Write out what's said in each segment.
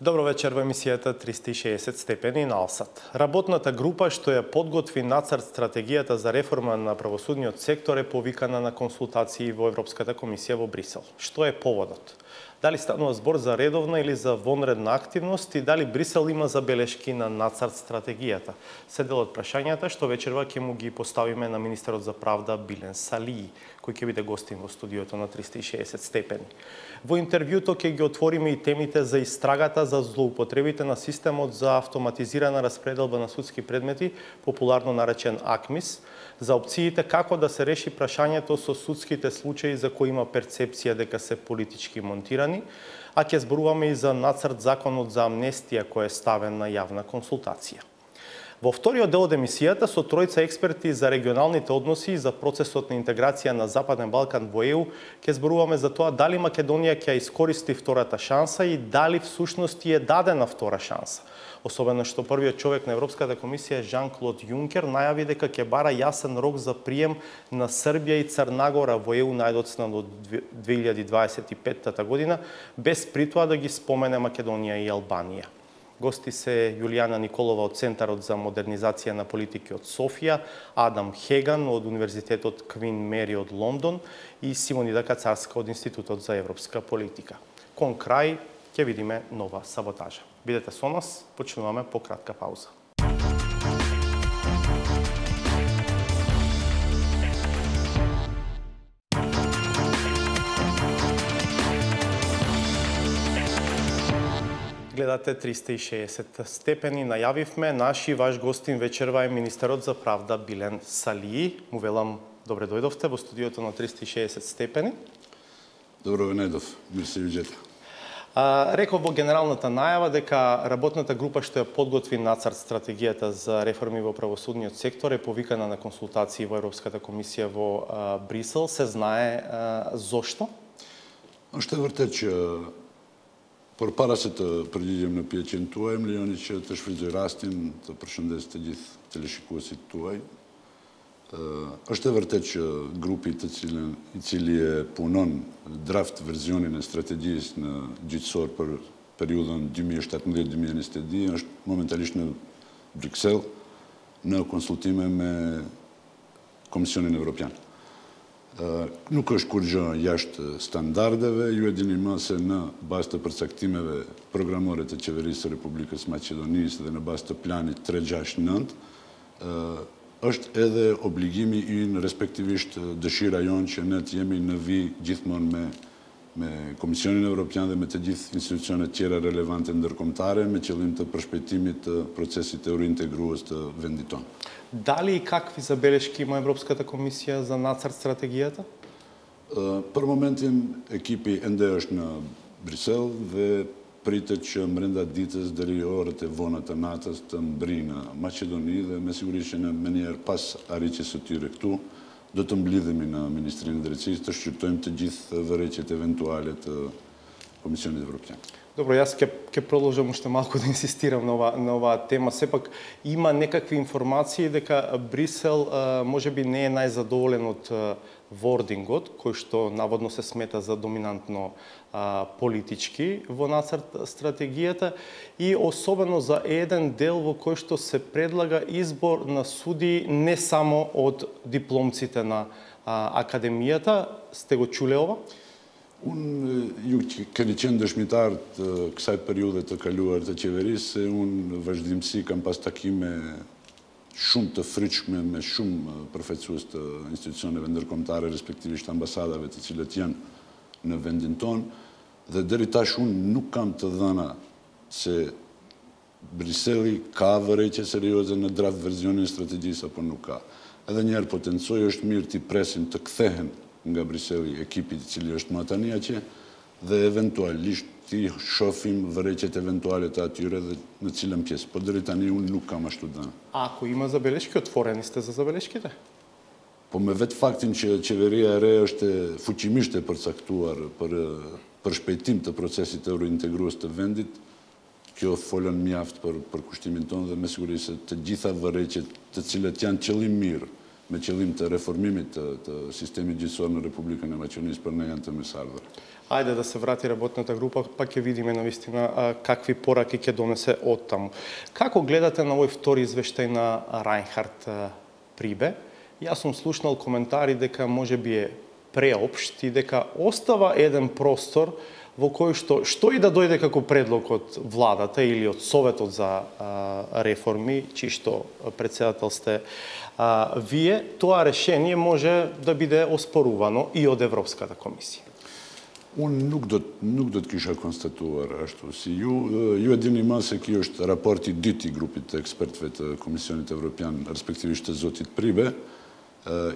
Добро вечер во емисијата 360 степени на Алсат. Работната група што ја подготви нацрт стратегијата за реформа на правосудниот сектор е повикана на консултации во Европската комисија во Брисел. Што е поводот? Дали станува збор за редовна или за вонредна активност и дали Брисел има забелешки на нацрт стратегијата? Се дел од прашањата што вечерва ќе му ги поставиме на министерот за правда Билен Салии, кој ќе биде гостин во студиото на 360 степени. Во интервјуто ќе ги отвориме и темите за истрагата за злоупотребите на системот за автоматизирана распределба на судски предмети, популарно наречен АКМИС, за опциите како да се реши прашањето со судските случаи за кои има перцепција дека се политички монтирани, а ќе зборуваме и за нацрт законот за амнестија кој е ставен на јавна консултација. Во вториот дел од емисијата со тројца експерти за регионалните односи и за процесот на интеграција на Западен Балкан во ЕУ ќе зборуваме за тоа дали Македонија ќе искористи втората шанса и дали всушност е дадена втора шанса. Особено што првиот човек на Европската комисија Жан-Клод Јункер најави дека ќе бара јасен рок за прием на Србија и Црна Гора во ЕУ најдоцна до 2025 година, без при тоа да ги спомене Македонија и Албанија. Гости се Јулијана Николова од Центарот за модернизација на политики од Софија, Адам Хеган од Универзитетот Квин Мери од Лондон и Симонида Кацарска од Институтот за европска политика. Кон крај ќе видиме нова саботажа. Бидете со нас, почнуваме по кратка пауза. Гледате 360 степени. Најавивме, наши ваш гостин вечерва е министерот за правда Билен Салии. Му велам, добре дојдовте во студиото на 360 степени. Добро ве најдов, мерси виджета. Реков во генералната најава дека работната група што ја подготви нацрт стратегијата за реформи во правосудниот сектор е повикана на консултации во Европската комисија во Брисел. Се знае зошто? Што е вртет че Përpara se të përgjigjem në pyetjen tuaj, më lejoni që të shfrytëzoj rastin të përshëndes të gjithë teleshikuesit tuaj. Është e vërtet që grupi i cili e punon draft versionin e strategjisë në gjyqësor për periudhën 2017-2022 është momentalisht në Bruxelles në konsultime me Komisionin Evropian. Nuk është kur gjë jashtë standardeve, ju e dini më se në bazë të përcaktimeve programore të qeverisë së Republikës Maqedonisë dhe në bazë të planit 369, është edhe obligimi ynë, respektivisht dëshira jonë që ne të jemi në vijë gjithmonë me Komisionin Evropian dhe me të gjithë institucionet tjera relevante ndërkombëtare me qëllim të përshpejtimit të procesit të reintegrues të vendit tonë. Дали и какви забелешки има Европската комисија за нацрт стратегијата? Për momentin ekipi ende është në Brisel dhe pritet që brenda ditës deri orët e vona të natës të mbrijë në Maqedoni dhe me siguri që në menjëherë pas arritjes së tyre këtu do të mblidhemi në Ministrinë e Drejtësisë të shqyrtojmë të gjithë vërejtjet eventuale të Комисионит Европијан. Добро, јас ќе продолжам уште малку да инсистирам на оваа тема. Сепак има некакви информации дека Брисел можеби не е најзадоволен од вордингот, кој што наводно се смета за доминантно политички во нацрт стратегијата и особено за еден дел во кој што се предлага избор на суди не само од дипломците на академијата. Сте го чуле ова? Unë ju keni qenë dëshmitar të kësaj periudhe të kaluar të qeverisë, se unë vazhdimsi kam pas takime shumë të fryqshme me shumë përfaqësues të institucioneve ndërkombëtare, respektivisht ambasadave të cilët janë në vendin tonë, dhe deri tash unë nuk kam të dhëna se Briseli ka vërejtje serioze në draft versionin e strategjisë apo nuk ka. Edhe njerë potencoj është mirë t'i presim të kthehen nga Briseli ekipit i cili është më tani atje dhe eventualisht ti shohim vërejtjet eventuale të atyre dhe në cilën pjesë. Po deri tani unë nuk kam ashtu dhëna. Ако има забелешки, отворени сте за забелешките? Po me vetë faktin që qeveria e re është fuqimisht e përcaktuar për shpejtim të procesit eurointegrues të vendit, kjo folën mjaft për kushtimin tonë dhe me siguri se të gjitha vërejtjet të cilët janë qëllim mirë me qëllim të reformimit të sistemit gjyqësor në Republikën e Maqedonisë për ne janë të mesardhur. Ајде да се врати работната група, па ќе видиме навистина какви пораки ќе донесе од таму. Како гледате на овој втори извештај на Рајнхард Прибе? Јас сум слушнал коментари дека можеби е преопшт и дека остава еден простор во кој што и да дојде како предлог од владата или од Советот за реформи, чишто председател сте вие, тоа решение може да биде оспорувано и од Европската комисија. Unë nuk do të kisha konstatuar ashtu si ju. Ju e dini më se ky është raporti i dytë i grupit të ekspertëve të Komisionit Evropian, respektivisht të zotit Pribe,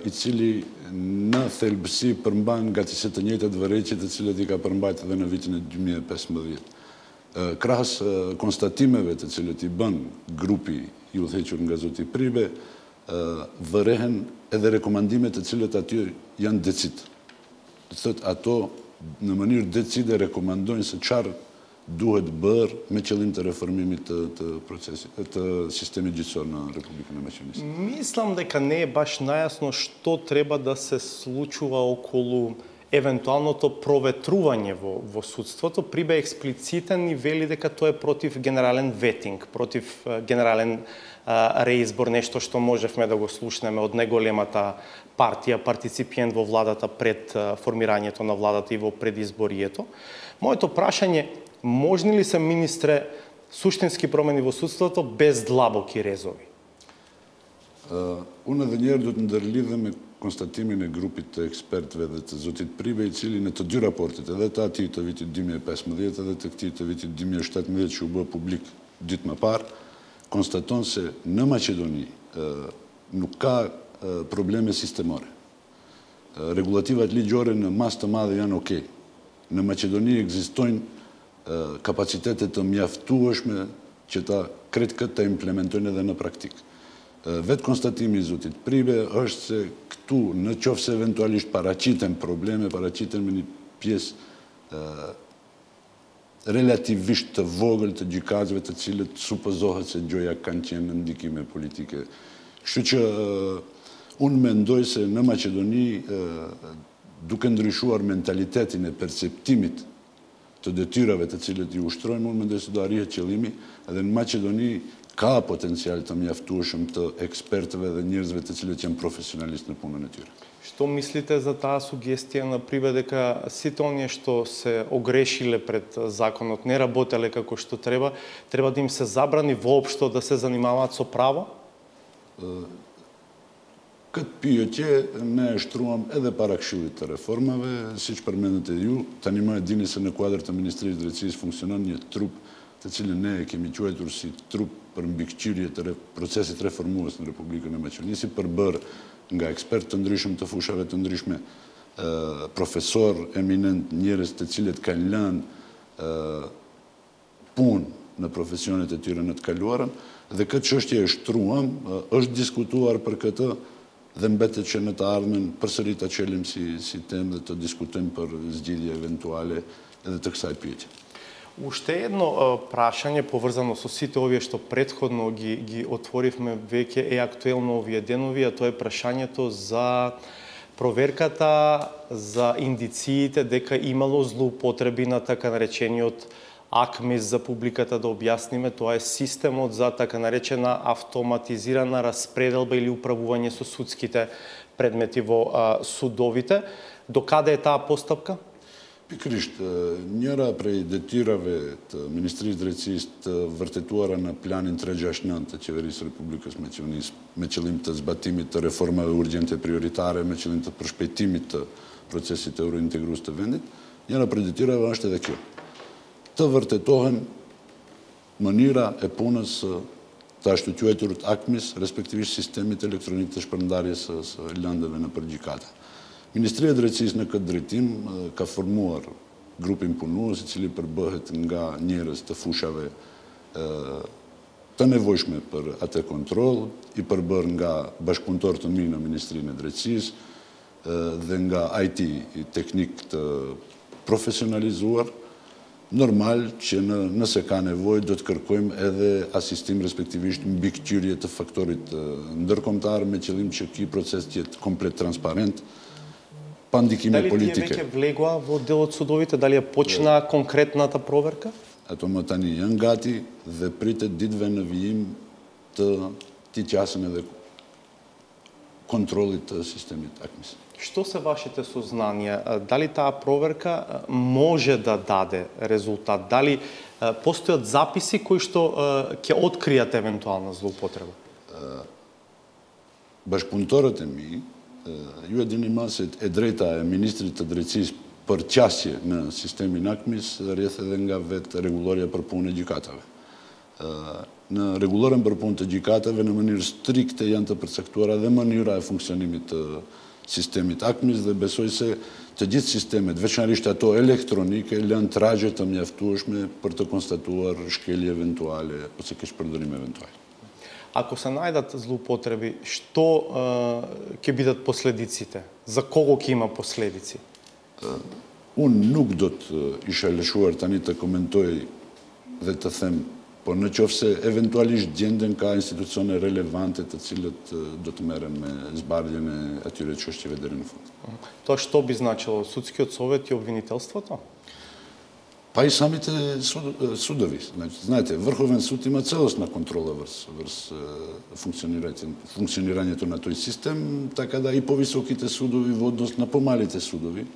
i cili në thelbësi përmban gati se të njëjtat vërejtje të cilat i ka përmbajtur edhe në vitin e 2015. Krahas konstatimeve të cilat i bën grupi i udhëhequr nga zoti Pribe, vërehen edhe rekomandimet të cilat aty janë decid. Do thotë ato në mënyrë decide rekomandojnë se çfarë duhet bërë me qëllim të reformimit të procesit, të sistemit gjyqësor në Republikën e Maqedonisë. Мислам дека не е баш најасно што треба да се случува околу евентуалното проветрување во судството. Прибе експлицитен и вели дека тоа е против генерален ветинг, против генерален реизбор, нешто што можевме да го слушнеме од најголемата партија, партиципиент во владата пред формирањето на владата и во предизборието. Моето прашање, можни ли се, министре, суштински промени во судството без длабоки резови? Unë edhe njerë do të ndërlidhem me konstatimin e grupit të ekspertëve dhe të zotit Pribe, i cili në të dy raportit, edhe të ati të vitit 2015 edhe të këtij të vitit 2017 që u bë publik ditë më parë, konstaton se në Maqedoni nuk ka probleme sistemore. Regulativat ligjore në mas të madhe janë okej. Në Maqedoni ekzistojnë kapacitetet të mjaftueshme që ta kretë këtë të implementojnë edhe në praktikë. Vetë konstatimi i zotit Pribe është se këtu, në qoftë se eventualisht paraqiten probleme, paraqiten me një pjesë relativisht të vogël të gjykatësve të cilët supozohet se gjoja kanë qenë në ndikime politike. Kështu që unë mendoj se në Maqedoni, duke ndryshuar mentalitetin e perceptimit të detyrave të cilët i ushtrojnë, unë mendoj se do arrihet qëllimi, edhe në Maqedoni ka potencial të mjaftueshëm të ekspertëve dhe njerëzve të cilët janë profesionalistë në punën e tyre. Што мислите за таа сугестија на Прибе дека сите оние што се огрешиле пред законот, не работеле како што треба да им се забрани воопшто да се занимаваат со право? Këtë pyetje ne e shtruam edhe para Këshillit të Reformave, siç përmendët edhe ju, tani më e dini se në kuadër të Ministrisë së Drejtësisë funksionon një trup të cilën ne e kemi quajtur si trup për mbikëqyrje të procesit reformues në Republikën e Maqedonisë, përbërë nga ekspertë të ndryshëm të fushave të ndryshme, profesor eminent, njerëz të cilët kanë lënë punë në profesionet e tyre në të kaluarën, dhe këtë çështje e shtruam, është diskutuar për këtë dhe mbetet që në të ardhmen përsëri ta çelim si temë dhe të diskutojmë për zgjidhje eventuale edhe të kësaj pyetje. Уште едно прашање поврзано со сите овие што претходно ги отворивме веќе е актуелно овие денови, а тоа е прашањето за проверката за индициите дека имало злоупотреби на така наречениот АКМИС. За публиката да објасниме, тоа е системот за така наречена автоматизирана распределба или управување со судските предмети во судовите. До каде е таа постапка? Pikërisht, njëra prej detyrave të Ministrisë së Drejtësisë të vërtetuara në planin 369 të Qeverisë së Republikës Maqedonisë me qëllim të zbatimit të reformave urgjente prioritare, me qëllim të përshpejtimit të procesit eurointegrues të vendit, njëra prej detyrave është edhe kjo. Të vërtetohen mënyra e punës të ashtu quajturit AKMIS, respektivisht sistemit elektronik të shpërndarjes së lëndëve në gjykata. Ministria e Drejtësisë në këtë drejtim ka formuar grupin punues, i cili përbëhet nga njerëz të fushave të nevojshme për atë kontroll, i përbër nga bashkëpunëtor të mi në Ministrinë e Drejtësisë dhe nga IT teknik të profesionalizuar. Normal që nëse ka nevojë do të kërkojmë edhe asistim, respektivisht mbikëqyrje të faktorit ndërkombëtar me qëllim që ky proces të jetë komplet transparent, пандик име политика. Дали тие веќе влегоа во делот судовите? Дали ја почна конкретната проверка? Ето матани јангати, dhe pritet ditëve në vijim të ti qasën edhe kontrollit të sistemit ACMIS. Што се вашите сознанија? Дали таа проверка може да даде резултат? Дали постојат записи кои што ќе откријат евентуална злоупотреба? Bashkëpunëtorët e mi, ju e dini ma se e drejta e Ministrit të Drejtësisë për qasje në sistemin ACMIS rrjedh edhe nga vetë rregulloria për punë e gjykatave. Në rregulloren për punë të gjykatave në mënyrë strikte janë të përcaktuara dhe mënyra e funksionimit të sistemit ACMIS dhe besoj se të gjithë sistemet, veçanërisht ato elektronike, lënë tragje të mjaftueshme për të konstatuar shkelje eventuale ose keqpërdorim eventual. Ако се најдат злоупотреби, што ќе бидат последиците? За кого ќе има последици? Unë nuk do të isha lëshuar tani të komentoj dhe të them, po në qoftë se eventualisht gjenden ka institucione relevante të cilët do të merren me zbardhjen e atyre çështjeve deri në fund. Тоа што би значило? Судскиот совет и обвинителството? Pa i samите sudovi. Знаете, Върховен суд има цялостна контрола върху функционирањето на тој систем, така да и повисоките судови во однос на помалите судови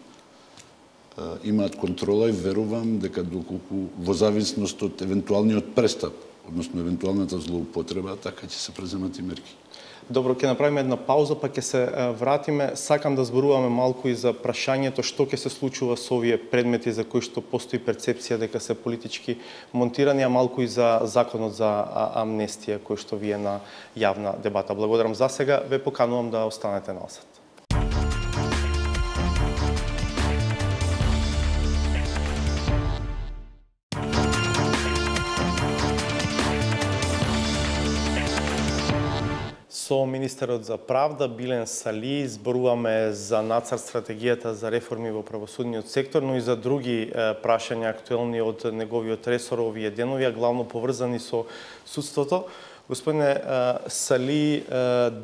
имаат контрола и верувам дека доколку во зависност од евентуалниот престап, односно евентуалната злоупотреба, така ќе се преземат и мерки. Добро, ќе направиме една пауза, па ќе се вратиме. Сакам да зборуваме малку и за прашањето што ќе се случува со овие предмети за кои што постои перцепција дека се политички монтирани, а малку и за законот за амнестија кој што ви е на јавна дебата. Благодарам за сега, ве поканувам да останете на осад. Со министерот за правда Билен Сали зборуваме за нацрт стратегијата за реформи во правосудниот сектор, но и за други прашања актуелни од неговиот ресор овие денови, а главно поврзани со судството. Господине Сали,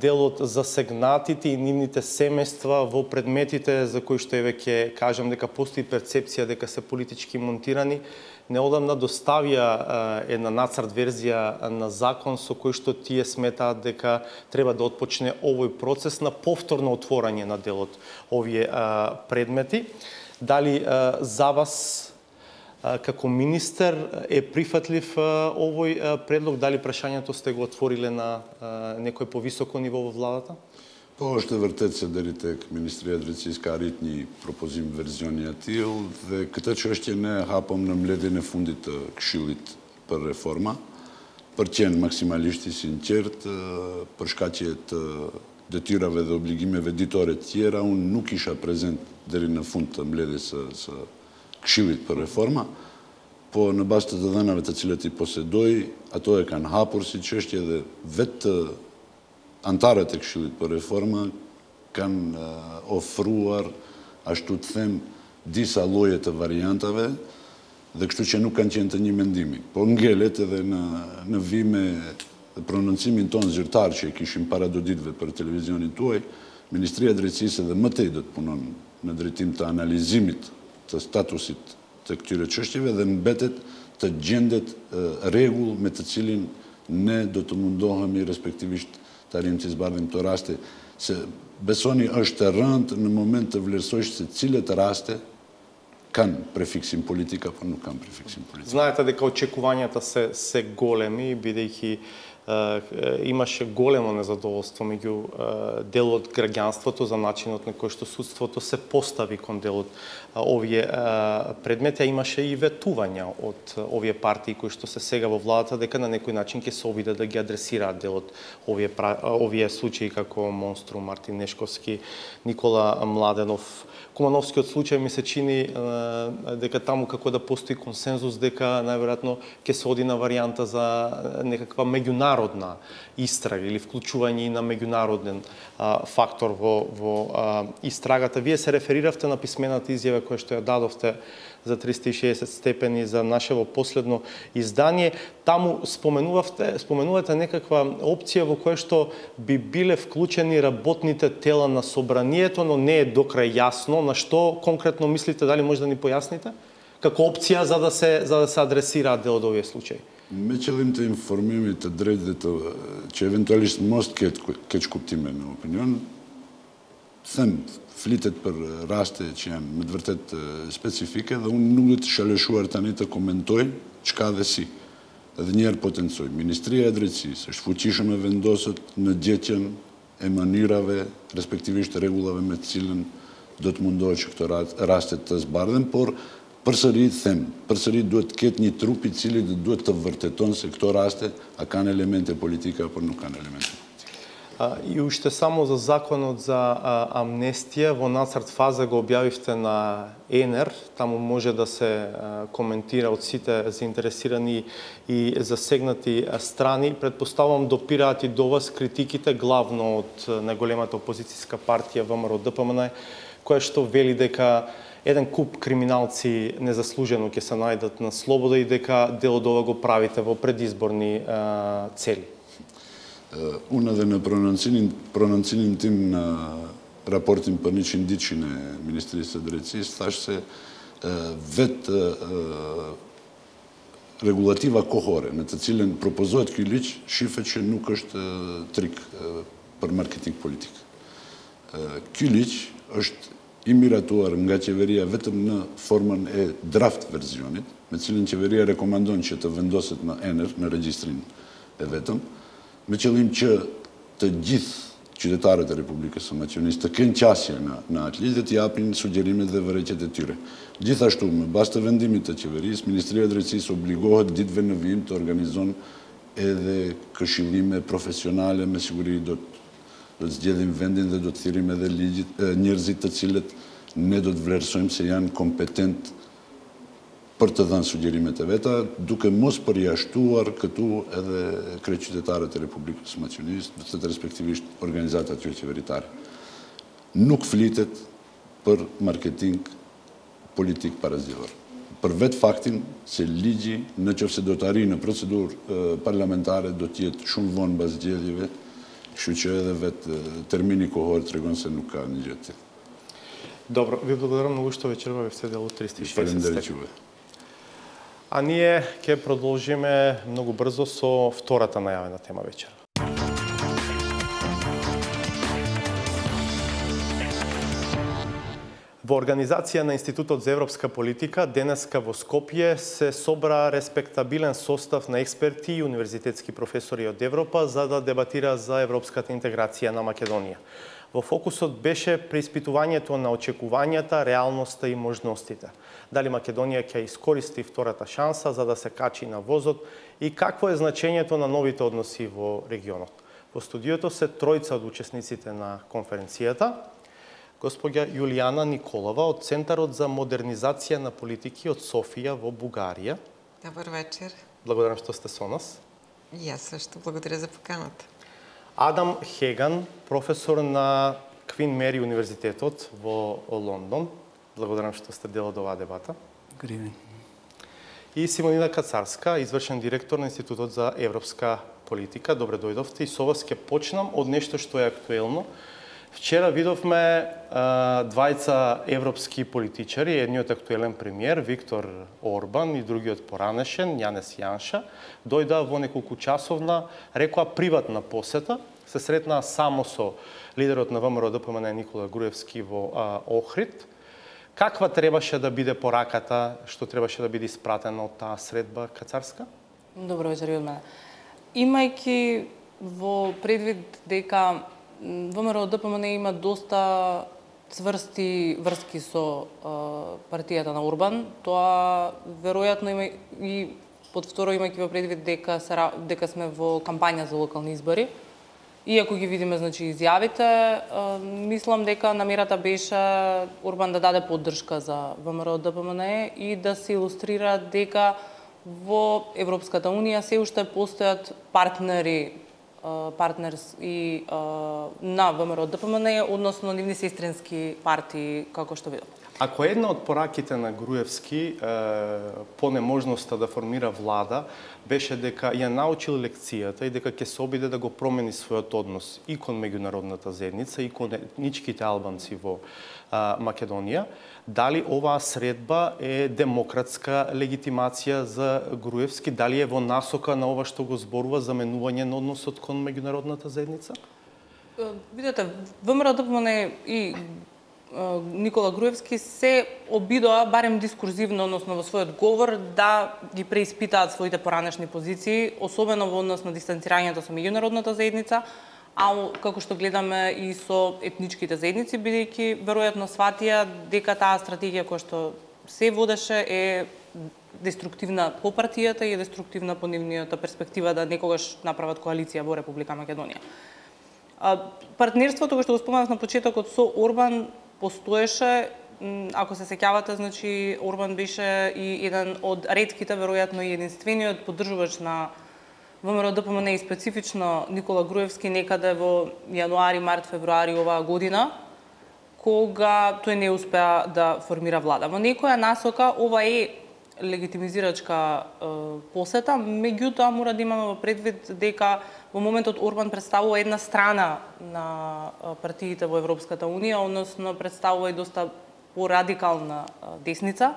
делот за сегнатите и нивните семејства во предметите за кои што еве ќе кажам дека постои перцепција дека се политички монтирани, неодамна доставија една нацрт верзија на закон со кој што тие сметаат дека треба да отпочне овој процес на повторно отворање на делот овие предмети. Дали за вас како министер е прифатлив овој предлог? Дали прашањето сте го отвориле на некој повисоко ниво во владата? Po është e vërtet se deri tek Ministria e Drejtësisë ka arrit një propozim versioni i tillë dhe këtë çështje ne hapëm në mbledhjen e fundit të Këshillit për reforma, për të qenë maksimalisht i sinqert për shkaqe të detyrave dhe obligimeve ditore të tjera, unë nuk isha prezent deri në fund të mbledhjes së Këshillit për reforma, po në bazë të dhënave të cilat i posedoj, ato e kanë hapur si çështje dhe vetë antarët e Këshillit për reforma kanë ofruar, ashtu të them, disa lloje të variantave dhe kështu që nuk kanë qenë të një mendimi. Po ngelet edhe në vime prononcimin tonë zyrtar që e kishim para do ditëve për televizionin tuaj, Ministria e Drejtësisë edhe më tej do të punon në drejtim të analizimit të statusit të këtyre çështjeve dhe mbetet të gjendet rregull me të cilin ne do të mundohemi respektivisht të arrijmë të zbardhim këto raste, se besoni është e rëndë në moment të vlerësojsh se cilët raste kanë prefiksim politik apo nuk kanë prefiksim politik. Знаете дека очекувањата се големи, бидејќи имаше големо незадоволство меѓу делот граѓанството за начинот на кој што судството се постави кон делот овие предмети, а имаше и ветувања од овие партии кои што се сега во владата дека на некој начин ќе се обидат да ги адресираат делот овие случаи како Монструм, Мартин Нешковски, Никола Младенов. Кумановскиот случај ми се чини дека таму како да постои консензус дека најверојатно ќе се оди на варијанта за некаква меѓународна меѓународна истрага или вклучување и на меѓународен фактор во истрагата. Вие се рефериравте на писмената изјава која што ја дадовте за 360 степени за нашево последно издание. Таму споменувате некаква опција во која што би биле вклучени работните тела на собранието, но не е докрај јасно на што конкретно мислите, дали може да ни појасните? Како опција за да се адресираат дел од овие случаи? Me qëllim të informimit të drejtë që eventualisht mos keq kuptime në opinion, them, flitet për raste që janë me të vërtet specifike dhe unë nuk do të shaleshuar tani të komentoj çka dhe si. Edhe njerë potencoj. Ministria e Drejtësisë është fuqishëm e vendosët në gjetjen e mënyrave, respektivisht rregullave me të cilën do të mundohet që këto raste të zbardhen, por përsëri duhet të ketë një trup i cili duhet të vërteton se këto raste a kanë elemente politike apo nuk kanë elemente politike. И уште само за законот за амнестија, во нацрт фаза го објавивте на ЕНЕР, таму може да се коментира од сите заинтересирани и засегнати страни. Предпоставам допираат и до вас критиките, главно од најголемата опозицијска партија ВМРО-ДПМН, која што вели дека еден куп криминалци незаслужено ќе се најдат на слобода и дека дел од ова го правите во предизборни цели. Unë edhe në prononcimin tim në raportin për 100 ditëshin e Ministrisë së Drejtësisë, thash se vetë regulativa kohore në të cilën propozohet ky ligj shifet që nuk është trik për marketing politik. Ky ligj është i miratuar nga qeveria vetëm në formën e draft versionit, me cilën qeveria rekomandon që të vendoset në ENER, në regjistrin e vetëm, me qëllim që të gjithë qytetarët e Republikës së Maqedonisë të kenë qasje në atë ligj dhe të japin sugjerimet dhe vërejtjet e tyre. Gjithashtu, me bazë të vendimit të qeverisë, Ministria e Drejtësisë obligohet ditëve në vijim të organizon edhe këshillime profesionale, me siguri do të zgjedhim vendin dhe do të thirrim edhe njerëzit të cilët ne do të vlerësojmë se janë kompetent për të dhënë sugjerimet e veta, duke mos përjashtuar këtu edhe kryeqytetarët e Republikës së Maqedonisë, dhe respektivisht organizatat qeveritare. Nuk flitet për marketing politik parazgjedhor. Për vetë faktin se ligji, nëse do të arrijë në procedurë parlamentare, do të jetë shumë vonë mbas zgjedhjeve, kështu që edhe vetë termini kohor tregon se nuk ka një gjë tjetër. Добро, ви благодарам многу што вечерва сте дел од 360 степени. А ние ќе продолжиме многу брзо со втората најавена тема вечер. Во организација на Институтот за европска политика денеска во Скопје се собра респектабилен состав на експерти и универзитетски професори од Европа за да дебатира за европската интеграција на Македонија. Во фокусот беше преиспитувањето на очекувањата, реалноста и можностите. Дали Македонија ќе искористи втората шанса за да се качи на возот и какво е значењето на новите односи во регионот. Во студиото се тројца од учесниците на конференцијата. Господја Јулијана Николова од Центарот за модернизација на политики од Софија во Бугарија. Добар вечер. Благодарам што сте со нас. И аз също благодаря за поканата. Адам Хеган, професор на Квин Мери универзитетот во Лондон. Благодарам што сте дел од оваа дебата. И Симонина Кацарска, извршен директор на Институтот за европска политика. Добре дојдовте и со вас ќе почнам од нешто што е актуелно. Вчера видовме двајца европски политичари, едниот актуелен премиер Виктор Орбан и другиот поранешен Јанес Јанша, дојдаа во неколку часовна, рекоа приватна посета, се сретнаа само со лидерот на ВМРО-ДПМН Никола Груевски во Охрид. Каква требаше да биде пораката, што требаше да биде испратена од таа средба, Кацарска? Добро вечер од мене. Имајќи во предвид дека ВМРО-ДПМН има доста цврсти врски со партијата на Орбан, тоа веројатно има и под второ имајќи во предвид дека сме во кампања за локални избори. Иако ги видиме изјавите, мислам дека намерата беше Орбан да даде поддршка за ВМРО-ДПМН и да се илустрира дека во Европската Унија се уште постојат партнери и на ВМРО ДПМН, односно нивни сестрински партии, како што видов. Ако една од пораките на Груевски по неможноста да формира влада беше дека ја научил лекцијата и дека ќе се обиде да го промени својот однос и кон меѓународната заедница и кон етничките албанци во Македонија, дали оваа средба е демократска легитимација за Груевски, дали е во насока на ова што го зборува за менување на односот кон меѓународната заедница? Видете, ВМРО ДПМН и Никола Груевски се обидоа, барем дискурзивно, односно во својот говор, да ги преиспитаат своите поранешни позиции, особено во однос на дистанцирањето со меѓународната заедница, а како што гледаме и со етничките заедници, бидејќи веројатно сватија дека таа стратегија која што се водеше е деструктивна по партијата и е деструктивна по нивниот перспектива да некогаш направат коалиција во Република Македонија. Партнерството кој што го споменав на почетокот со Орбан постоеше, ако се сеќавате, значи Орбан беше и еден од ретките, веројатно и единствениот поддржувач на ВМРО ДПМН и специфично Никола Груевски некаде во јануари, март, февруари оваа година, кога тој не успеа да формира влада. Во некоја насока ова е легитимизирачка посета, меѓутоа мора да имаме во предвид дека во моментот Орбан представува една страна на партиите во Европската Унија, односно представува и доста порадикална десница,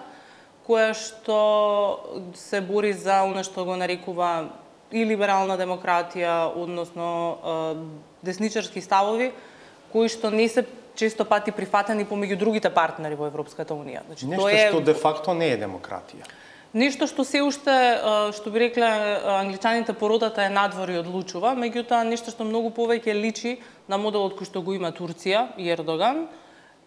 која што се бори за она што го нарекува и либерална демократија, односно десничарски ставови, кои што не се често пати прифатени помеѓу другите партнери во Европската Унија. Значи, нешто што де факто не е демократија. Нешто што се уште, што би рекле англичаните, породата е надвор и одлучува, меѓутоа нешто што многу повеќе личи на моделот кој што го има Турција и Ердоган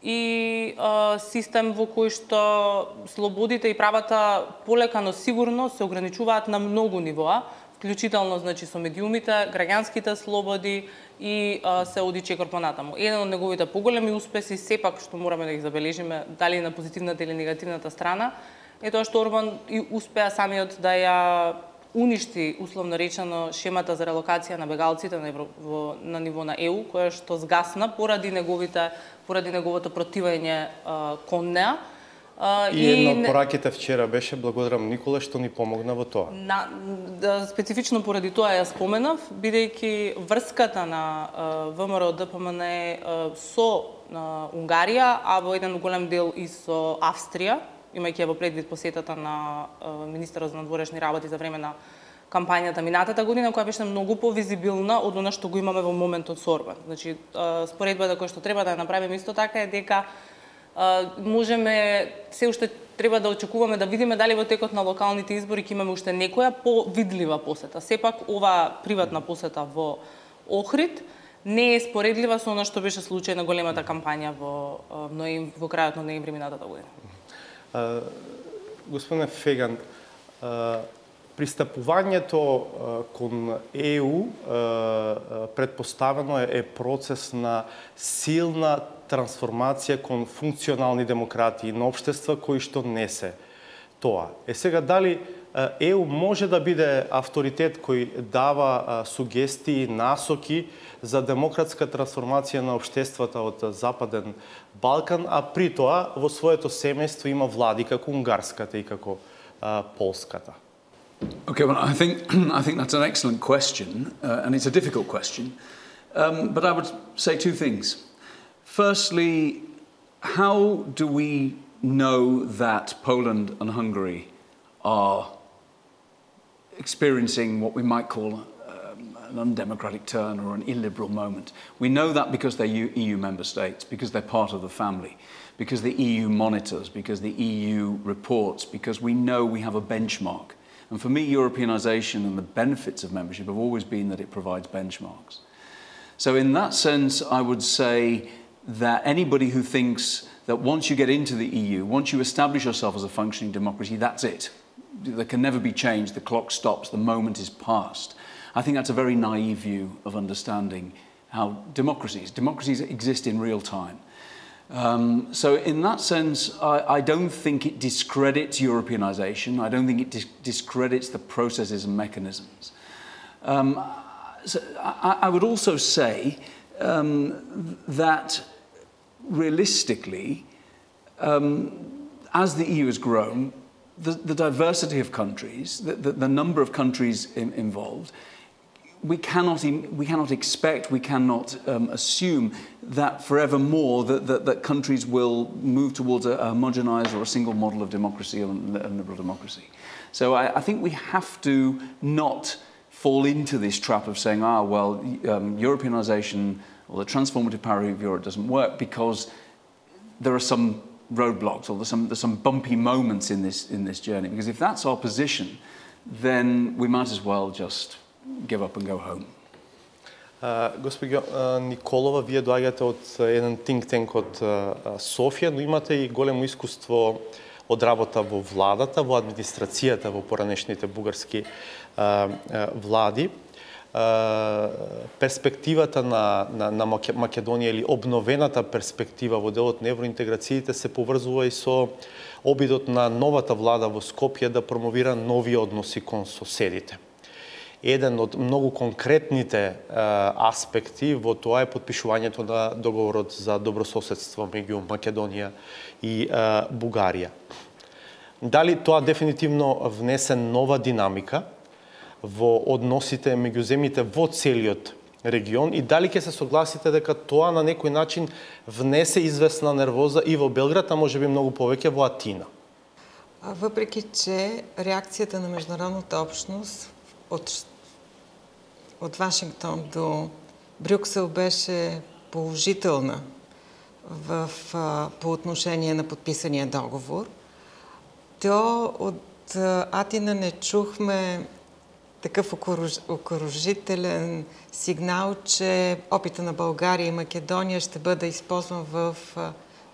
и систем во кој што слободите и правата полека, но сигурно се ограничуваат на многу нивоа, вклучително значи со медиумите, граѓанските слободи и се оди чекор понатаму. Еден од неговите поголеми успеси сепак што мораме да ги забележиме, дали на позитивната или негативната страна, е тоа што Орбан и успеа самиот да ја уништи, условно речено, шемата за релокација на бегалците на ниво на ЕУ, која што згасна поради неговото противење кон неа. И една од пораките вчера беше благодарам Никола што ни помогна во тоа. Специфично поради тоа ја споменав, бидејќи врската на ВМРО ДПМН со Унгарија, а во еден голем дел и со Австрија, имајќи во предвид посетата на министерот за надворешни работи за време на кампањата минатата година, која беше многу повизибилна од она што го имаме во моментот со Орбан. Значи, споредбата која што треба да ја направиме исто така е дека можеме, се уште треба да очекуваме да видиме дали во текот на локалните избори ќе имаме уште некоја повидлива посета. Сепак, ова приватна посета во Охрид не е споредлива со она што беше случај на големата кампања во крајот на ноември минатата година. Господине Феган, пристапувањето кон ЕУ предпоставено е процес на силна трансформација кон функционални демократии на општества кои што не се тоа. Сега дали ЕУ може да биде авторитет кој дава сугестии, насоки за демократска трансформација на општествата од Западен Балкан, а при тоа во своето семејство има влади како унгарската и како полската? Okay, well, I think that's an excellent question, and it's a difficult question. But I would say two things. Firstly, how do we know that Poland and Hungary are experiencing what we might call an undemocratic turn or an illiberal moment? We know that because they're EU member states, because they're part of the family, because the EU monitors, because the EU reports, because we know we have a benchmark. And for me, Europeanisation and the benefits of membership have always been that it provides benchmarks. So in that sense, I would say that anybody who thinks that once you get into the EU, once you establish yourself as a functioning democracy, that's it. There can never be change, the clock stops, the moment is past. I think that's a very naive view of understanding how democracies exist in real time. So in that sense, I don't think it discredits Europeanization. I don't think it discredits the processes and mechanisms. So I would also say that realistically, as the EU has grown, the diversity of countries, the number of countries involved, we cannot expect, we cannot assume that forevermore that countries will move towards a homogenized or a single model of democracy or liberal democracy. So I think we have to not fall into this trap of saying, Europeanization or the transformative power of Europe doesn't work because there are some roadblocks or there's some bumpy moments in this journey. Because if that's our position, then we might as well just give up and go home. Госпожо Николова, вие доаѓате од еден think tank од Софија, но имате и големо искуство од работа во владата, во администрацијата, во поранешните бугарски влади. Перспективата на Македонија или обновената перспектива во делот на евроинтеграциите се поврзува и со обидот на новата влада во Скопје да промовира нови односи кон соседите. Еден од многу конкретните аспекти во тоа е подпишувањето на договорот за добрососедство меѓу Македонија и Бугарија. Дали тоа дефинитивно внесе нова динамика во односите меѓу земјите во целиот регион и дали ќе се согласите дека тоа на некој начин внесе известна нервоза и во Белград, а можеби многу повеќе во Атина? Въпреки че реакцията на международната общност от Вашингтон до Брюксел беше положителна по отношение на подписания договор, то от Атина не чухме такъв окуражителен сигнал, че опита на България и Македония ще бъде използван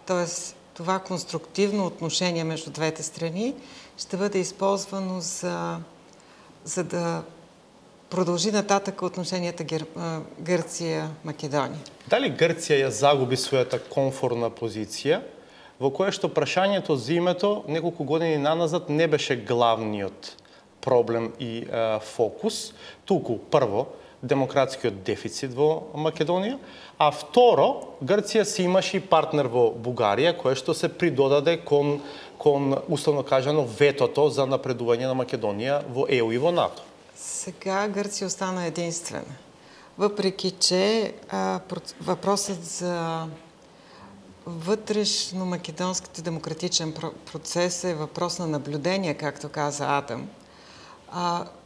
т.е. това конструктивно отношение между двете страни ще бъде използвано за да продължи нататък отношенията Гърция-Македония. Дали Гърция ја загуби својата комфортна позиција, во која што прашањето за името неколку години наназад не беше главниот проблем и фокус, туку прво демократскиот дефицит во Македонија, а второ Грција си имаше и партнер во Бугарија кој што се придодаде кон условно кажано ветото за напредување на Македонија во ЕУ и во НАТО. Сега Гърция остана единствена. Въпреки че въпросът за вътрешно-македонските демократичен процес е въпрос на наблюдение, както каза Адам.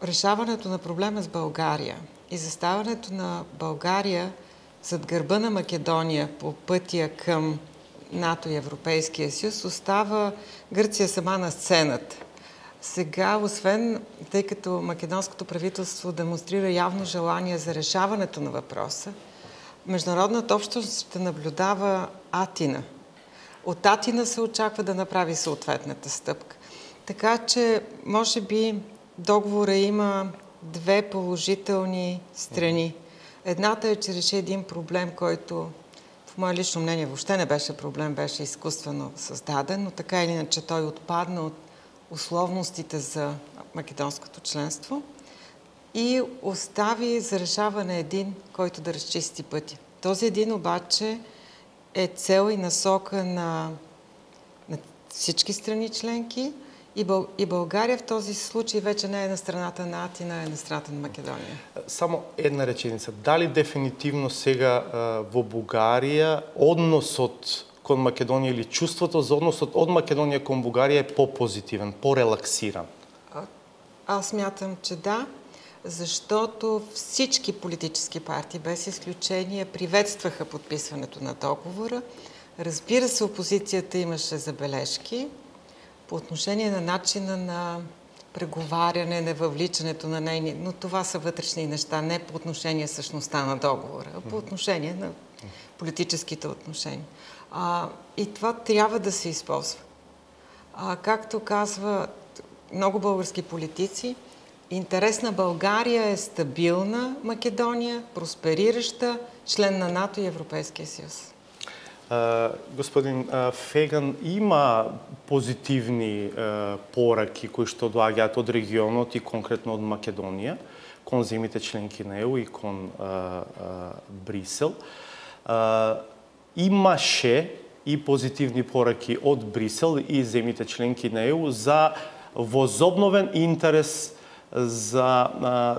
Решаването на проблема с България и заставането на България зад гърба на Македония по пътя към НАТО и Европейския съюз остава Гърция сама на сцената. Сега, освен, тъй като македонското правителство демонстрира явно желание за решаването на въпроса, международната общност ще наблюдава Атина. От Атина се очаква да направи съответната стъпка. Така че, може би, договора има две положителни страни. Едната е, че реши един проблем, който в мое лично мнение въобще не беше проблем, беше изкуствено създаден, но така или иначе той отпадна от условностите за македонското членство и остави за решаване един, който да разчисти пътя. Този един обаче е цел и насока на всички страни членки и България в този случай вече не е на страната на Атина, е на страната на Македония. Само една реченица. Дали дефинитивно сега во Бугарија односот кон Македонија или чувството за односот од Македонија кон Бугарија е по-позитивен, по-релаксиран? Аз смятам, че да, защото всички политически партии, без изключение, приветстваха подписването на договора. Разбира се, опозицията имаше забележки по отношение на начина на преговаряне, на въвличането на нейни, но това са вътрешни неща, не по отношение същността на договора, а по отношение на политическите отношения. И това трябва да се използва. Както казват много български политици, интерес на България е стабилна Македония, просперираща, член на НАТО и Европейския съюз. Господин Феган, има позитивни пораки кои што доаѓаат од регионот и конкретно од Македонија кон земјите членки на ЕУ и кон Брисел. Имаше и позитивни пораки од Брисел и земјите членки на ЕУ за возобновен интерес за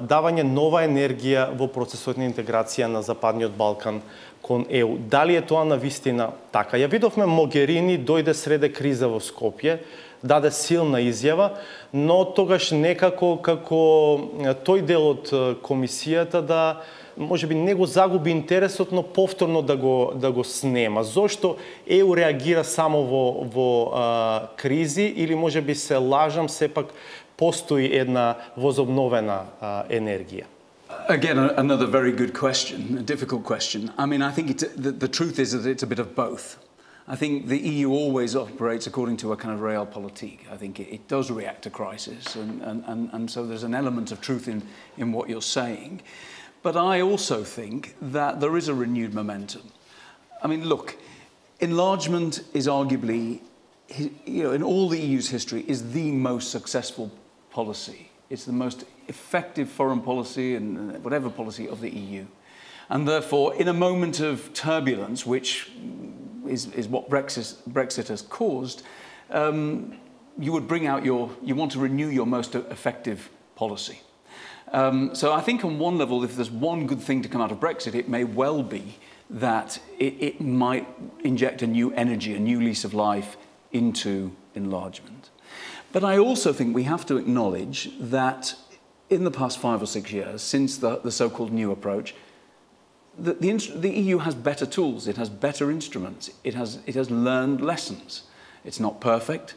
давање нова енергија во процесот на интеграција на Западниот Балкан кон ЕУ. Дали е тоа на вистина така? Ја видовме Могерини дојде среде криза во Скопје, даде силна изјава, но тогаш некако како тој дел од комисијата да можеби не го загуби интересот, но повторно да го снема. Зошто ЕУ реагира само во кризи или можеби се лажам, сепак постои една возобновена енергија? Again, another very good question, a difficult question. I mean, I think the truth is that it's a bit of both. I think the EU always operates according to a kind of realpolitik. I think it does react to crisis, and so there's an element of truth in what you're saying. But I also think that there is a renewed momentum. I mean, look, enlargement is arguably, in all the EU's history, is the most successful policy. It's the most effective foreign policy and whatever policy of the EU. And therefore, in a moment of turbulence, which is what Brexit has caused, you would bring out you want to renew your most effective policy. So I think on one level, if there's one good thing to come out of Brexit, it may well be that it might inject a new energy, a new lease of life into enlargement. But I also think we have to acknowledge that in the past 5 or 6 years, since the so-called new approach, the EU has better tools, it has better instruments, it has learned lessons. It's not perfect,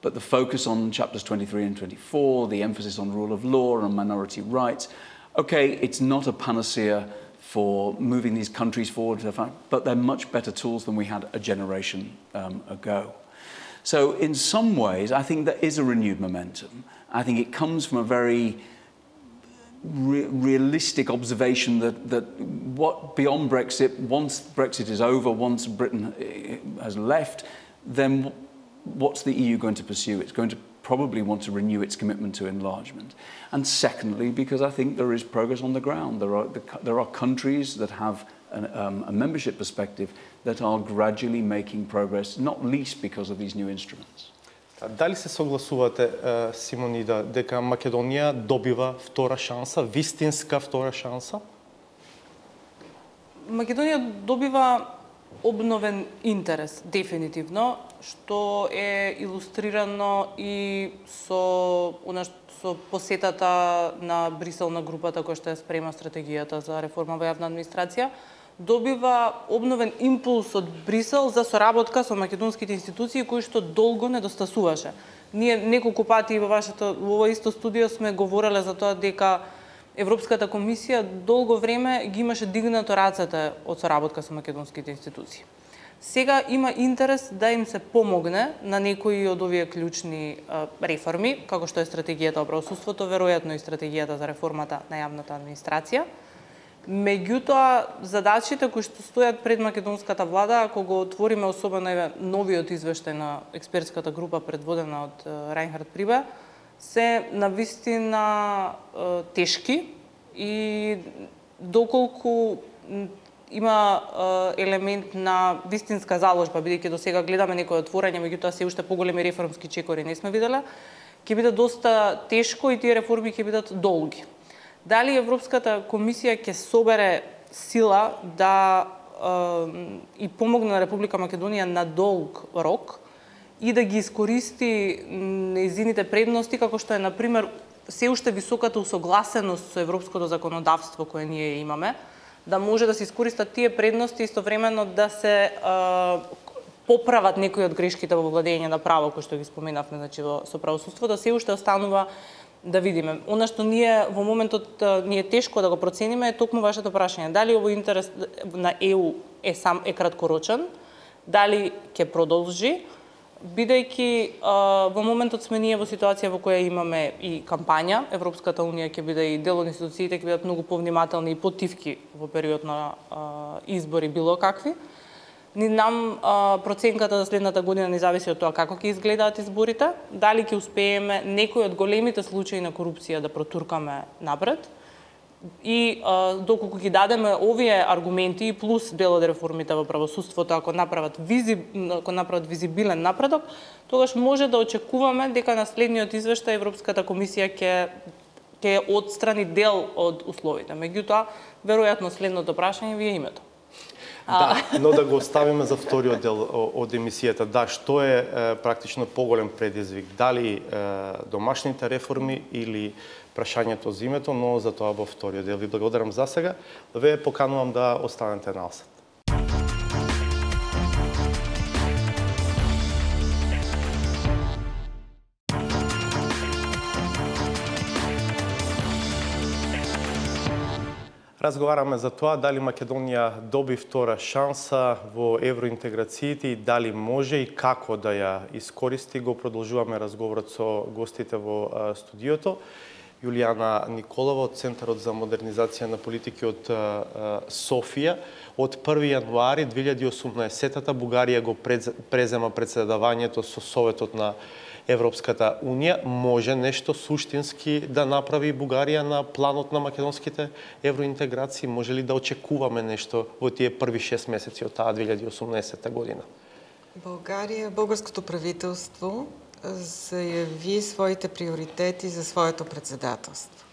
but the focus on chapters 23 and 24, the emphasis on rule of law and minority rights, okay, it's not a panacea for moving these countries forward, but they're much better tools than we had a generation ago. So in some ways, I think there is a renewed momentum. I think it comes from a very realistic observation that what beyond Brexit, once Brexit is over, once Britain has left, then what's the EU going to pursue? It's going to probably want to renew its commitment to enlargement. And secondly, because I think there is progress on the ground. There are countries that have a membership perspective that are gradually making progress, not least because of these new instruments. Дали се согласувате, Симонида, дека Македонија добива втора шанса, вистинска втора шанса? Македонија добива обновен интерес, дефинитивно, што е илустрирано и со посетата на Брисел на групата која што ја спрема стратегијата за реформа во јавна администрација. Добива обновен импулс од Брисел за соработка со македонските институции кои што долго недостасуваше. Ние неколку пати во ова исто студио сме говореле за тоа дека Европската комисија долго време ги имаше дигнато рацете од соработка со македонските институции. Сега има интерес да им се помогне на некои од овие клучни реформи, како што е стратегијата о правосудството, веројатно и стратегијата за реформата на јавната администрација. Меѓутоа, задачите кои што стојат пред македонската влада, ако го отвориме особено новиот извештај на експертската група предводена од Рајнхард Прибе, се навистина тешки и доколку има елемент на вистинска заложба, бидејќи до сега гледаме некои отворања, меѓутоа се уште поголеми реформски чекори не сме виделе, ќе биде доста тешко и тие реформи ќе бидат долги. Дали Европската комисија ќе собере сила да и помогне на Република Македонија на долг рок и да ги искористи нејзините предности, како што е, например, се уште високата усогласеност со европското законодавство кое ние имаме, да може да се искористат тие предности истовремено да се поправат некои од грешките во владење на право, кои што ги споменавме, значи со правосудство, да се уште останува да видиме. Она што ние во моментот ни е тешко да го процениме е токму вашето прашање. Дали овој интерес на ЕУ е краткорочен, дали ќе продолжи, бидејќи во моментот сме ние во ситуација во која имаме и кампања, Европската унија ќе биде и дел од институциите ќе бидат многу повнимателни и потивки во период на избори било какви. Ни нам проценката за следната година не зависи од тоа како ќе изгледаат изборите, дали ќе успееме некои од големите случаи на корупција да протуркаме напред. И доколку ги дадеме овие аргументи плюс дел од реформите во правосудството, ако направат визибилен напредок, тогаш може да очекуваме дека на следниот извештај Европската комисија ќе отстрани дел од условите. Меѓутоа, веројатно следното прашање ви е името. Да, но да го оставиме за вториот дел од емисијата. Да, што е практично поголем предизвик? Дали домашните реформи или прашањето за името, но за тоа во вториот дел. Ви благодарам за сега. Ве поканувам да останете на Алсат. Разговараме за тоа дали Македонија доби втора шанса во евроинтеграциите и дали може и како да ја искористи. Го продолжуваме разговорот со гостите во студиото. Јулијана Николова од Центарот за модернизација на политики од Софија. Од 1 јануари 2018 Бугарија го презема председавањето со Советот на Европската Унија. Може нешто суштински да направи Бугарија на планот на македонските евроинтеграции? Може ли да очекуваме нешто во тие први 6 месеци од таа 2018 година? Българското правителство заяви своите приоритети за своето председателство.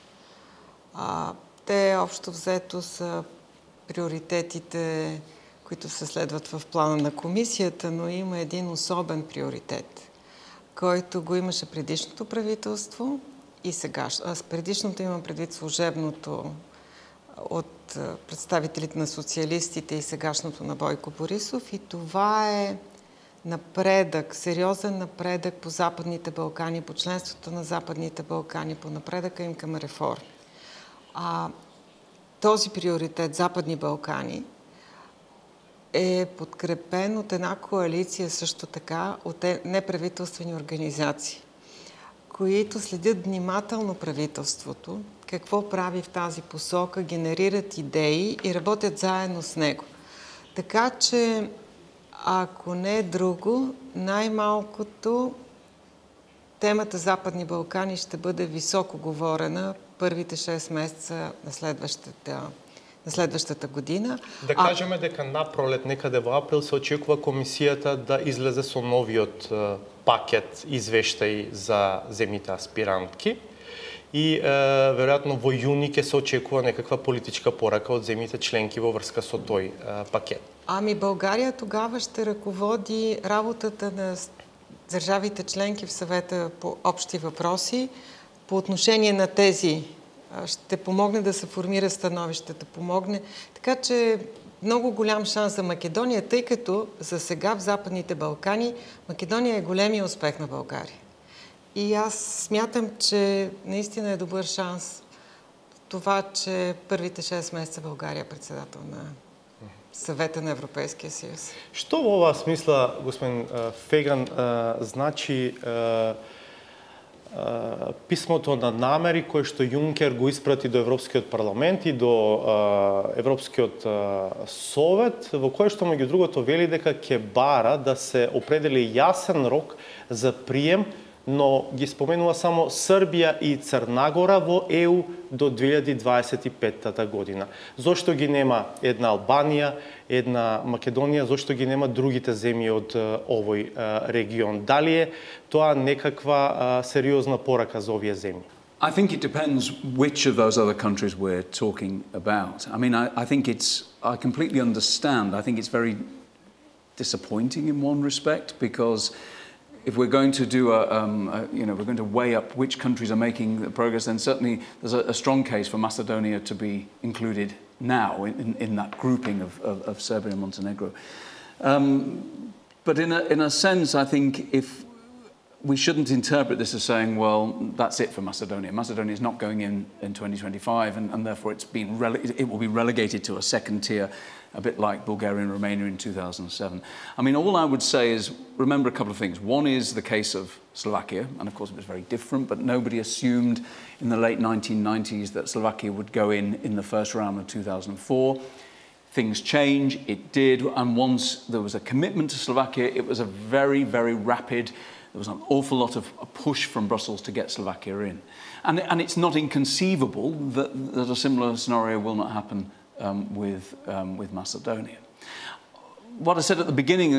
Те общо взето са приоритетите, които се следват в плана на комисията, но има един особен приоритет, който го имаше предишното правителство и сега. Аз предишното имам предвид служебното от представителите на социалистите и сегашното на Бойко Борисов, и това е напредък, сериозен напредък по Западните Балкани, по членството на Западните Балкани, по напредъка им към реформи. Този приоритет, Западни Балкани, е подкрепен от една коалиция също така от неправителствени организации, които следят внимателно правителството, какво прави в тази посока, генерират идеи и работят заедно с него. Така че, ако не е друго, най-малкото темата Западни Балкани ще бъде високо говорена първите 6 месеца на следващата година. Да кажем дека напролет, некаде во април, се очекува комисијата да излезе со новиот пакет извештаи за земите аспирантки и веројатно во јуни ќе се очекува некаква политичка порака од земите членки во врска со тој пакет. България тогава ще ръководи работата на държавите членки в съвета по общи въпроси по отношение на тези. Ще помогне да се формира становището, помогне. Така че много голям шанс за Македония, тъй като за сега в Западните Балкани Македония е големия успех на България. И аз смятам, че наистина е добър шанс това, че първите 6 месеца България е председател на Съвета на Европейския съюз. Што во оваа смисла, господин Феган, значи писмото на намери кое што Јункер го испрати до Европскиот парламент и до Европскиот совет, во кое што меѓу другото вели дека ќе бара да се определи јасен рок за прием, но ги споменува само Србија и Црна Гора во ЕУ до 2025 година. Зошто ги нема една Албанија, една Македонија, зошто ги нема другите земји од овој регион? Дали е тоа некаква сериозна порака за овие земји? I think it depends which of those other countries we're talking about. I mean, I think I completely understand. I think it's very disappointing in one respect, because if we're going to do we're going to weigh up which countries are making progress, then certainly there's a strong case for Macedonia to be included now in that grouping of Serbia and Montenegro. But in a sense, I think if we shouldn't interpret this as saying, well, that's it for Macedonia. Macedonia is not going in 2025, and therefore it will be relegated to a second tier, a bit like Bulgaria and Romania in 2007. I mean, all I would say is remember a couple of things. One is the case of Slovakia, and of course it was very different, but nobody assumed in the late 1990s that Slovakia would go in the first round of 2004. things change. It did, and once there was a commitment to Slovakia, it was a very, very rapid. There was an awful lot of a push from Brussels to get Slovakia in, and it's not inconceivable that a similar scenario will not happen with Macedonia. What I said at the beginning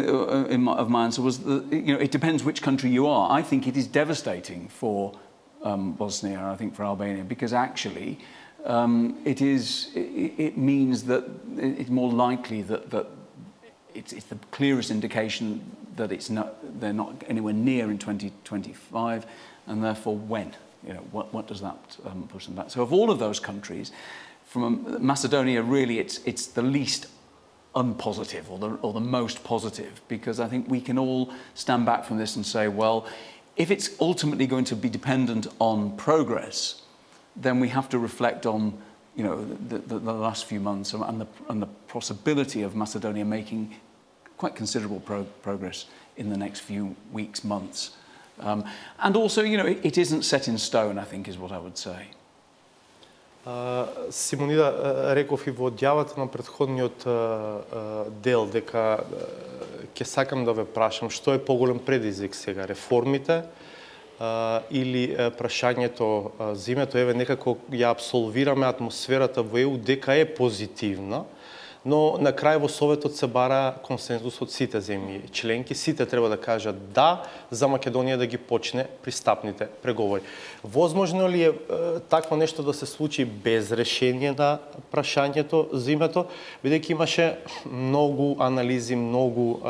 of my answer was that it depends which country you are. I think it is devastating for Bosnia, and I think for Albania, because actually it means that it's more likely that it's the clearest indication that they're not anywhere near in 2025, and therefore when? What does that push them back? So of all of those countries, from Macedonia, really it's the least unpositive or the most positive, because I think we can all stand back from this and say, well, if it's ultimately going to be dependent on progress, then we have to reflect on the last few months and the possibility of Macedonia making quite considerable progress in the next few weeks, months. And also, it isn't set in stone, I think, is what I would say. Симонида, реков и во одјавата на претходниот дел, дека ќе сакам да ве прашам, што е поголем предизвик сега, реформите или прашањето за името? Еве, некако ја абсолвираме атмосферата во ЕУ дека е позитивна, но на крај во Советот се бара консензус од сите земји членки. Сите треба да кажат да за Македонија да ги почне пристапните преговори. Возможно ли е такво нешто да се случи без решение на прашањето за името, бидејќи имаше многу анализи, многу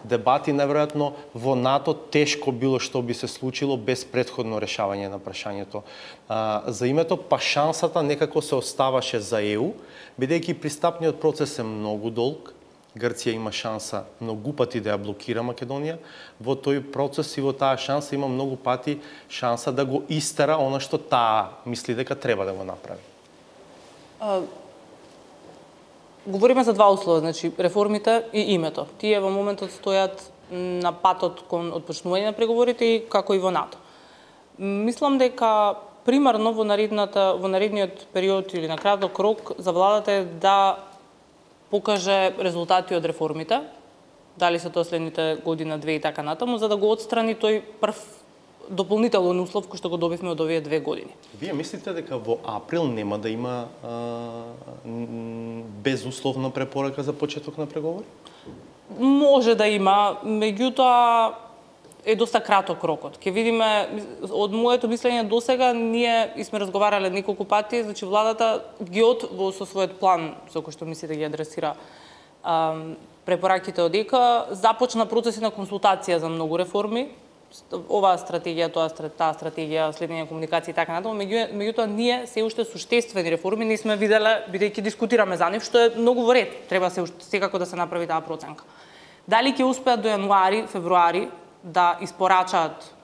дебати, наверојатно во НАТО тешко било што би се случило без претходно решавање на прашањето за името, па шансата некако се оставаше за ЕУ, бидејќи пристапниот процес е многу долг. Грција има шанса многу пати да ја блокира Македонија. Во тој процес и во таа шанса има многу пати шанса да го истера она што таа мисли дека треба да го направи. Говориме за два услови, значи реформите и името. Тие во моментот стојат на патот кон отпочнување на преговорите и како и во НАТО. Мислам дека примарно во наредниот период или на краток рок за владата е да покаже резултати од реформите, дали се тоа следните година, две и така натаму, за да го отстрани тој прв дополнителен услов кој што го добивме од овие 2 години. Вие мислите дека во април нема да има безусловна препорака за почеток на преговори? Може да има, меѓутоа е доста краток рокот. Ке видиме, од моето мислење досега, ние сме разговарале неколку пати, значи владата со својот план, со кој што мисли да ги адресира препораките од ЕК, започна процеси на консултација за многу реформи. Оваа стратегија, таа стратегија, следење комуникација и така натаму, меѓутоа ние се уште суштествени реформи не сме виделе, бидејќи дискутираме за нив, што е многу во ред. Треба се уште секако да се направи таа проценка. Дали ќе успеат до јануари, февруари да испорачаат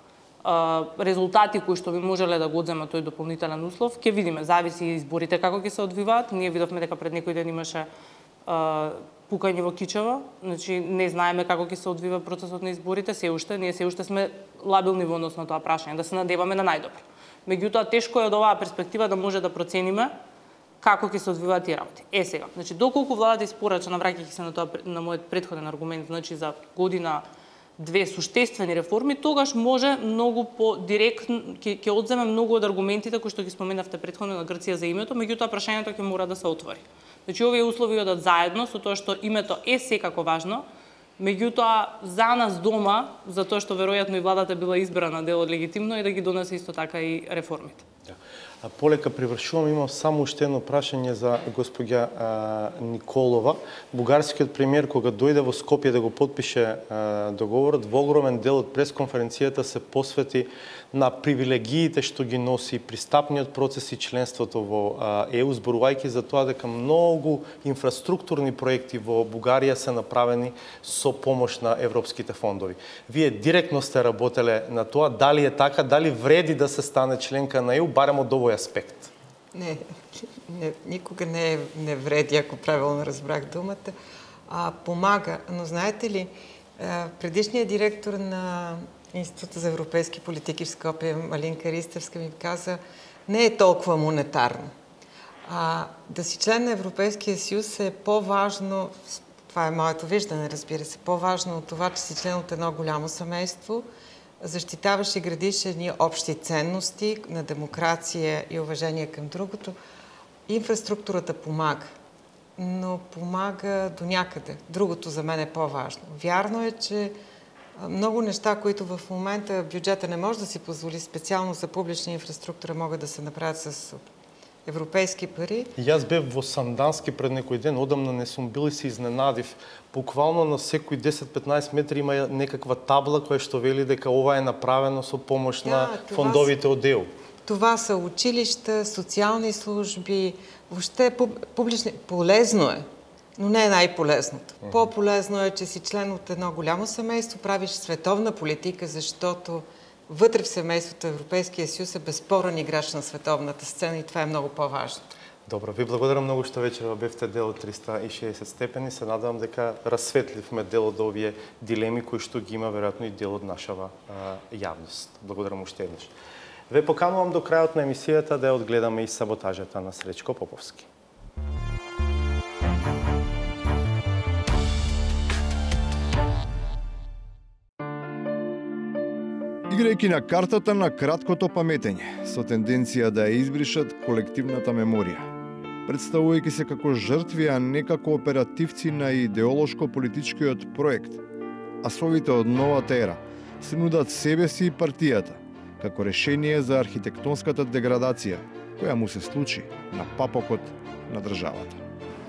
резултати кои што би можеле да го одземат тој дополнителен услов, ќе видиме, зависи изборите како ќе се одвиваат. Ние видовме дека пред некој ден имаше пукање во Кичево, значи не знаеме како ќе се одвива процесот на изборите, ние се уште сме лабилни во однос на тоа прашање, да се надеваме на најдобро. Меѓутоа тешко е од оваа перспектива да може да процениме како ќе се одвиваат тие работи. Сега, значи доколку владата испорача, навраќајќи се на мојот претходен аргумент, значи за година две суштествени реформи, тогаш може многу по-директно ќе одземе многу од аргументите кои што ги споменавте претходно на Грција за името, меѓутоа прашањето ќе мора да се отвори. Значи овие услови одат заедно со тоа што името е секако важно, меѓутоа за нас дома, за тоа што веројатно и владата била избрана дел од легитимно, и да ги донесе исто така и реформите. Полека привршувам, имам само уште едно прашање за госпоѓа Николова. Бугарскиот премиер, кога дојде во Скопје да го потпише договорот, во огромен дел од пресконференцијата се посвети на привилегиите што ги носи пристапниот процес и членството во ЕУ, зборувајќи за тоа дека многу инфраструктурни проекти во Бугарија се направени со помош на европските фондови. Вие директно сте работеле на тоа, дали е така, дали вреди да се стане членка на ЕУ, барем од овој аспект? Не, никога не вреди, ако правилно разбрах думата. Помага, но знаете ли, предишният директор на Института за европейски политики в Скопие, Малинка Ристевска, ми каза, не е толкова монетарно. Да си член на Европейския съюз е по-важно, това е моето виждане, разбира се, по-важно от това, че си член от едно голямо семейство, защитаваш и градиш едни общи ценности на демокрация и уважение към другото. Инфраструктурата помага, но помага до някъде. Другото за мен е по-важно. Вярно е, че много неща, които в момента бюджета не може да си позволи специално за публична инфраструктура, могат да се направят с европейски пари. И аз бях во Сандански пред некој ден, одамна не сум бил и се изненадив. Буквално на секој 10-15 метри има некаква табла која што вели дека ова е направено со помош на фондовите од ЕУ. Това са училища, социални служби, въобще публични. Полезно е, но не е най-полезното. По-полезно е, че си член от едно голямо семейство, правиш световна политика, защото вътре в семейството Европейския съюз е безспорен играч на световната сцена и това е много по-важно. Добро, ви благодарам многу што вечерва бевте дел од 360 степени. Се надевам дека расветливме дел од овие дилеми кои што ги има веројатно и дел од нашава јавност. Благодарам уште еднаш. Ве поканувам до крајот на емисијата да ја одгледаме и саботажата на Сречко Поповски. Играјќи на картата на краткото паметење, со тенденција да ја избришат колективната меморија, представувајќи се како жртви, а не како оперативци на идеолошко-политичкиот проект, а совите од новата ера се нудат себе си и партијата, како решение за архитектонската деградација, која му се случи на папокот на државата.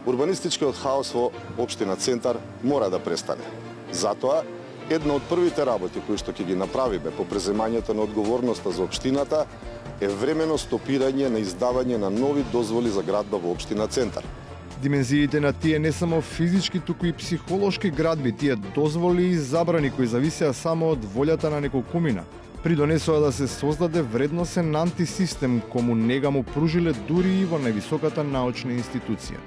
Урбанистичкиот хаос во општина Центар мора да престане. Затоа, една од првите работи кои што ќе ги направиме по преземањето на одговорноста за општината е времено стопирање на издавање на нови дозволи за градба во општина Центар. Димензиите на тие не само физички, туку и психолошки градби, тие дозволи и забрани кои зависеа само од волјата на неколкумина, придонесоа да се создаде вредносен антисистем кому нега му пружиле дури и во највисоката научна институција,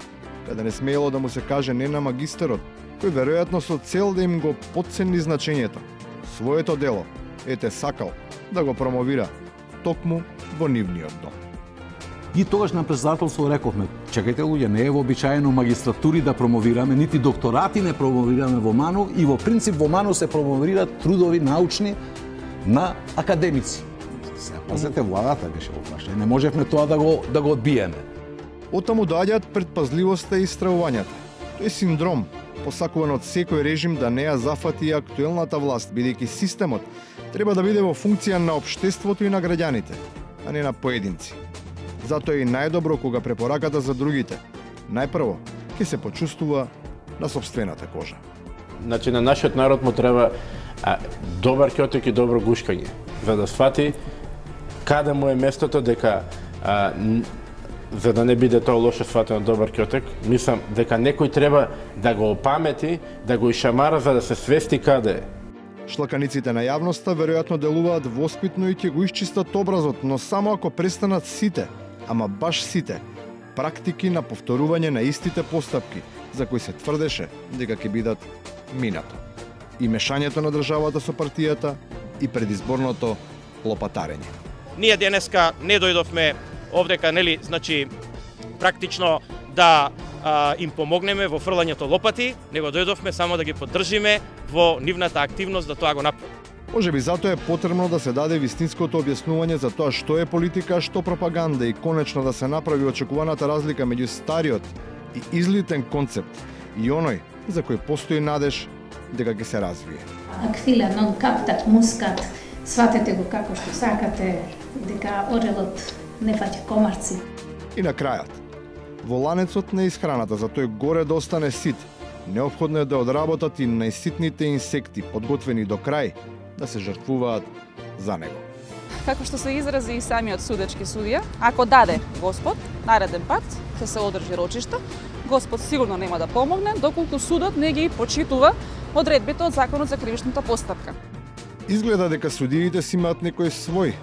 каде не смеело да му се каже не на магистерот, кој веројатно со цел да им го потцени значењето, своето дело, ете сакал да го промовира токму во нивниот дом. И тогаш на председателство рековме, чекајте луѓе, не е вообичаено магистратури да промовираме, нити докторати не промовираме во МАНУ и во принцип во МАНУ се промовираат трудови научни на академици. Се пазете, владата беше во прашање, не можевме тоа да го одбиеме. Оттаму доаѓаат предпазливоста и стравувањата. Тој синдром, посакуван од секој режим да не ја зафати актуелната власт, бидејќи системот треба да биде во функција на општеството и на граѓаните, а не на поединци. Затоа е и најдобро кога препораката за другите најпрво ќе се почувствува на сопствената кожа. Значи на нашиот народ му треба добар ќотек и добро гушкање, за да свати каде му е местото, дека за да не биде тоа лошо сватено добар ќотек, мислам дека некој треба да го опамети, да го ишамара за да се свести каде е. Шлаканиците на јавноста веројатно делуваат воспитно и ќе го исчистат образот, но само ако престанат сите, ама баш сите, практики на повторување на истите постапки, за кои се тврдеше дека ќе бидат минато. И мешањето на државата со партијата и предизборното лопатарење. Ние денеска не дојдовме овдека, нели, значи, практично да им помогнеме во фрлањето лопати, него дојдовме само да ги поддржиме во нивната активност да тоа го направи. Може би затоа е потребно да се даде вистинското објаснување за тоа што е политика, а што пропаганда и конечно да се направи очекуваната разлика меѓу стариот и излитен концепт и оној за кој постои надеж дека ќе се развие. Аквила нон каптат мускат, сватете го како што сакате, дека орелот не фаќа комарци. И на крајот, во ланецот на исхраната, за тој горе да остане сит, неопходно е да одработат и најситните инсекти, подготвени до крај, да се жртвуваат за него. Како што се изрази и самиот судечки судија, ако даде Господ, нареден пат ќе се одржи рочиште, Господ сигурно нема да помогне, доколку судот не ги почитува одредбите од Законот за кривичната постапка. Изгледа дека судиите си имаат некој свој,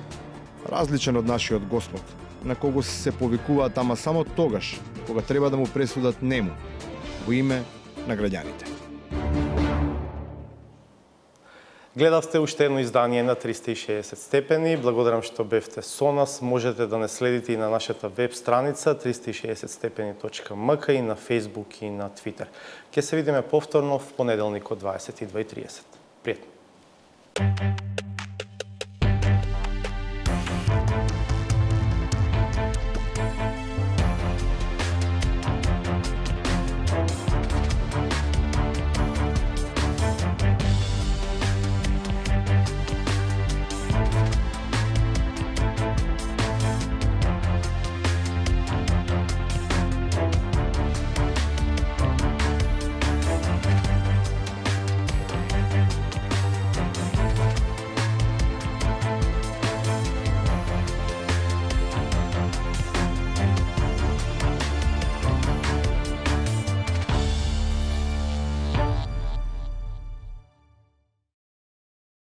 различен од нашиот Господ, на кого се повикуваат ама само тогаш, кога треба да му пресудат нему, во име на граѓаните. Гледавте уште едно издание на 360 степени. Благодарам што бевте со нас. Можете да не следите и на нашата веб страница 360stepeni.mk и на Facebook и на Twitter. Ке се видиме повторно в понеделник од 22:30. Пријатно!